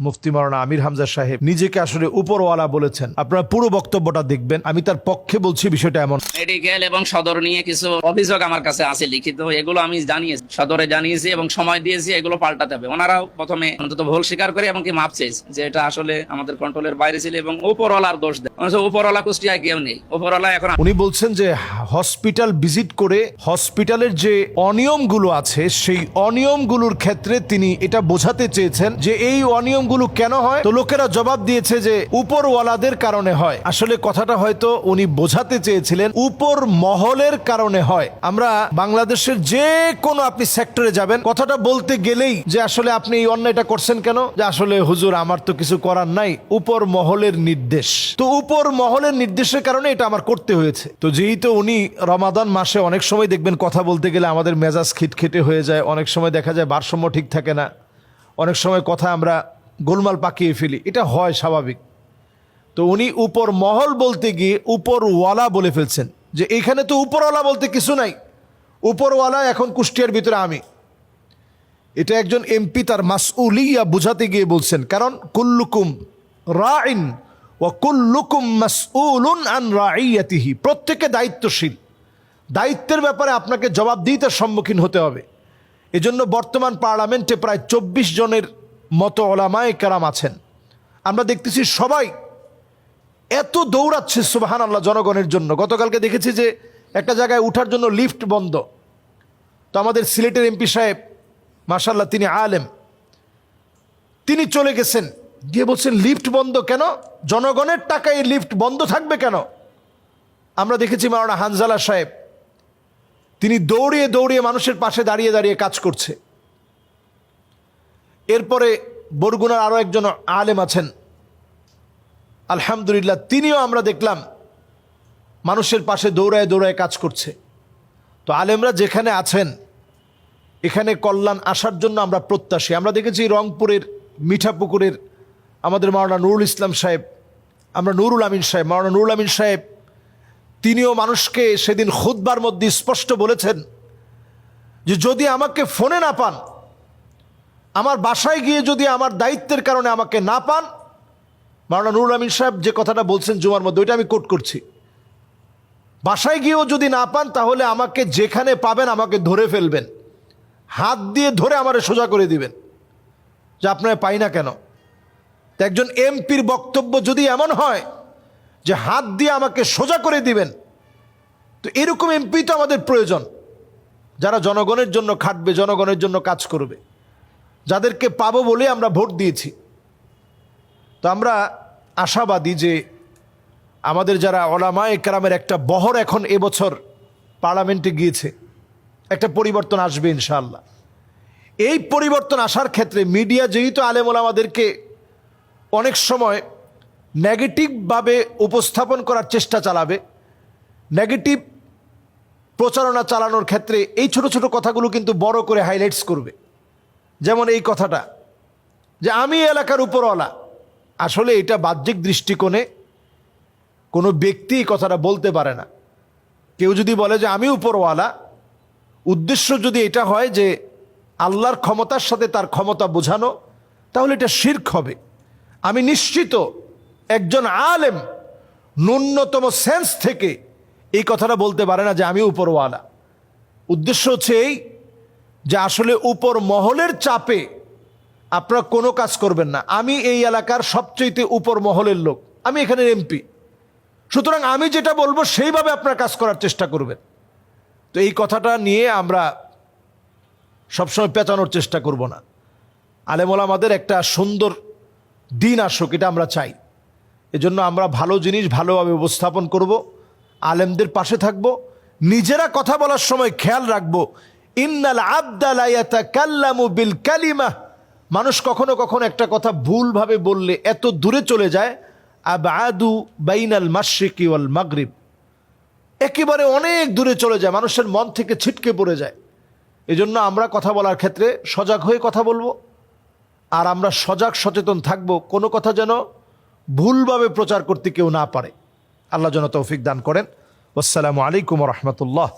মুফতি মাওলানা আমির হামজা সাহেব নিজেকে আসলে উপরওয়ালা বলেছেন। আপনারা পুরো বক্তব্যটা দেখবেন। আমি তার পক্ষে বলছি, বিষয়টা এমন। মেডিকেল এবং সদর নিয়ে কিছু অভিযোগ আমার কাছে আছে লিখিত, এগুলো আমি জানিয়েছি, সদরে জানিয়েছি এবং সময় দিয়েছি, এগুলো পাল্টাতে হবে। ওনারাও প্রথমে অন্তত ভুল স্বীকার করে এবং কি মাপ চেয়েছে যে এটা আসলে আমাদের কন্ট্রোলের বাইরে ছিল এবং উপরওয়ালার দোষ দেয়। উপরওয়ালা কুষ্টিয়ায় কেউ নেই, উপরওয়ালা এখন। উনি বলছেন যে হসপিটাল ভিজিট করে হসপিটালের যে অনিয়মগুলো আছে সেই অনিয়মগুলোর ক্ষেত্রে তিনি এটা বোঝাতে চেয়েছেন যে এই অনিয়মগুলো কেন হয়। তো লোকেরা জবাব দিয়েছে যে উপরওয়ালাদের কারণে হয়। আসলে কথাটা হয়তো উনি বোঝাতে চেয়েছিলেন উপর মহলের কারণে হয়। আমরা বাংলাদেশের যে কোনো আপনি সেক্টরে যাবেন, কথাটা বলতে গেলেই যে আসলে আপনি এই অন্যায়টা করছেন কেন, যে আসলে হুজুর আমার তো কিছু করার নাই, উপর মহলের নির্দেশ। তো উপর মহলের নির্দেশের কারণে এটা আমার করতে হয়েছে। তো যেহেতু উনি রমাদান মাসে অনেক সময় দেখবেন কথা বলতে গেলে আমাদের মেজাজ খিটখিটে হয়ে যায়, অনেক সময় দেখা যায় ভারসাম্য ঠিক থাকে না, অনেক সময় কথা আমরা গোলমাল পাকিয়ে ফেলি, এটা হয় স্বাভাবিক। তো উনি উপর মহল বলতে গিয়ে উপরওয়ালা বলে ফেলছেন যে এখানে তো উপরওয়ালা বলতে কিছু নাই, উপরওয়ালা এখন কুষ্টিয়ার ভিতরে আমি। এটা একজন এমপি তার মাসউলিয়া বুঝাতে গিয়ে বলছেন, কারণ কুল্লুকুম রাইন ওয়া কুল্লুকুম মাসউলুন আন রাইয়াতিহি, প্রত্যেকে দায়িত্বশীল, দায়িত্বের ব্যাপারে আপনাকে জবাবদিহিতার সম্মুখীন হতে হবে। এজন্য বর্তমান পার্লামেন্টে প্রায় 24 জনের মতো ওলামায়ে কেরাম আছেন। আমরা দেখতেছি সবাই এত দৌড়াচ্ছে সুবহানাল্লাহ জনগণের জন্য। গতকালকে দেখেছি যে একটা জায়গায় উঠার জন্য লিফট বন্ধ। তো আমাদের সিলেটের এমপি সাহেব মাশাআল্লাহ তিনি আলেম, তিনি চলে গেছেন, গিয়ে বলছেন লিফট বন্ধ কেন, জনগণের টাকায় লিফট বন্ধ থাকবে কেন। আমরা দেখেছি মাওলানা হানজালা সাহেব, তিনি দৌড়িয়ে দৌড়িয়ে মানুষের পাশে দাঁড়িয়ে দাঁড়িয়ে কাজ করছে। এরপরে বরগুনার আরও একজন আলেম আছেন আলহামদুলিল্লাহ, তিনিও আমরা দেখলাম মানুষের পাশে দৌড়ায় দৌড়ায় কাজ করছে। তো আলেমরা যেখানে আছেন এখানে কল্যাণ আসার জন্য আমরা প্রত্যাশী। আমরা দেখেছি রংপুরের মিঠাপুকুরের আমাদের মাওলানা নুরুল ইসলাম সাহেব, আমরা নুরুল আমিন সাহেব, মাওলানা নুরুল আমিন সাহেব, তিনিও মানুষকে সেদিন খুতবার মধ্যে স্পষ্ট বলেছেন যে যদি আমাকে ফোনে না পান, আমার বাসায় গিয়ে যদি আমার দায়িত্বের কারণে আমাকে না পান, মাওলানা নুরুল আমিন সাহেব যে কথাটা বলছেন জুমার মধ্যে, ওইটা আমি কোট করছি, বাসায় গিয়েও যদি না পান তাহলে আমাকে যেখানে পাবেন আমাকে ধরে ফেলবেন, হাত দিয়ে ধরে আমারে সোজা করে দিবেন যে আপনারা পাই না কেন। তো একজন এমপির বক্তব্য যদি এমন হয় যে হাত দিয়ে আমাকে সোজা করে দিবেন, তো এরকম এমপি তো আমাদের প্রয়োজন, যারা জনগণের জন্য খাটবে, জনগণের জন্য কাজ করবে, যাদেরকে পাবো বলে আমরা ভোট দিয়েছি। তো আমরা আশাবাদী যে আমাদের যারা ওলামায়ে কেরামের একটা বহর এখন এবছর পার্লামেন্টে গিয়েছে, একটা পরিবর্তন আসবে ইনশাআল্লাহ। এই পরিবর্তন আসার ক্ষেত্রে মিডিয়া যেহেতু আলেম ওলামাদেরকে অনেক সময় নেগেটিভভাবে উপস্থাপন করার চেষ্টা চালাবে, নেগেটিভ প্রচারণা চালানোর ক্ষেত্রে এই ছোট ছোট কথাগুলো কিন্তু বড় করে হাইলাইটস করবে। যেমন এই কথাটা যে আমি এলাকার উপরওয়ালা, আসলে এটা বাহ্যিক দৃষ্টিকোণে কোনো ব্যক্তি এই কথাটা বলতে পারে না। কেউ যদি বলে যে আমি উপরওয়ালা, উদ্দেশ্য যদি এটা হয় যে আল্লাহর ক্ষমতার সাথে তার ক্ষমতা বোঝানো, তাহলে এটা শিরক হবে। আমি নিশ্চিত একজন আলেম ন্যূনতম সেন্স থেকে এই কথাটা বলতে পারে না যে আমি উপরওয়ালা। উদ্দেশ্য হচ্ছে এই যে আসলে উপর মহলের চাপে আপনারা কোনো কাজ করবেন না। আমি এই এলাকার সবচেয়ে উপর মহলের লোক, আমি এখানের এমপি, সুতরাং আমি যেটা বলবো সেইভাবে আপনারা কাজ করার চেষ্টা করবেন। তো এই কথাটা নিয়ে আমরা সবসময় পেঁচানোর চেষ্টা করব না। আলেম ওলামাদের একটা সুন্দর দিন আসুক, এটা আমরা চাই। এজন্য আমরা ভালো জিনিস ভালোভাবে উপস্থাপন করব, আলেমদের পাশে থাকব, নিজেরা কথা বলার সময় খেয়াল রাখব ইন্নাল আবদা লা ইয়াতাকাল্লামু বিল কালিমা, মানুষ কখনো কখনো একটা কথা ভুলভাবে বললে এত দূরে চলে যায়, আবআদু বাইনাল মাশরিকি ওয়াল মাগরিব, একেবারে অনেক দূরে চলে যায়, মানুষের মন থেকে ছিটকে পড়ে যায়। এজন্য আমরা কথা বলার ক্ষেত্রে সজাগ হয়ে কথা বলবো, আর আমরা সজাগ সচেতন থাকব কোনো কথা যেন ভুলভাবে প্রচার করতে কেউ না পারে। আল্লাহ যেন তৌফিক দান করেন। আসসালামু আলাইকুম ওয়া রাহমাতুল্লাহ।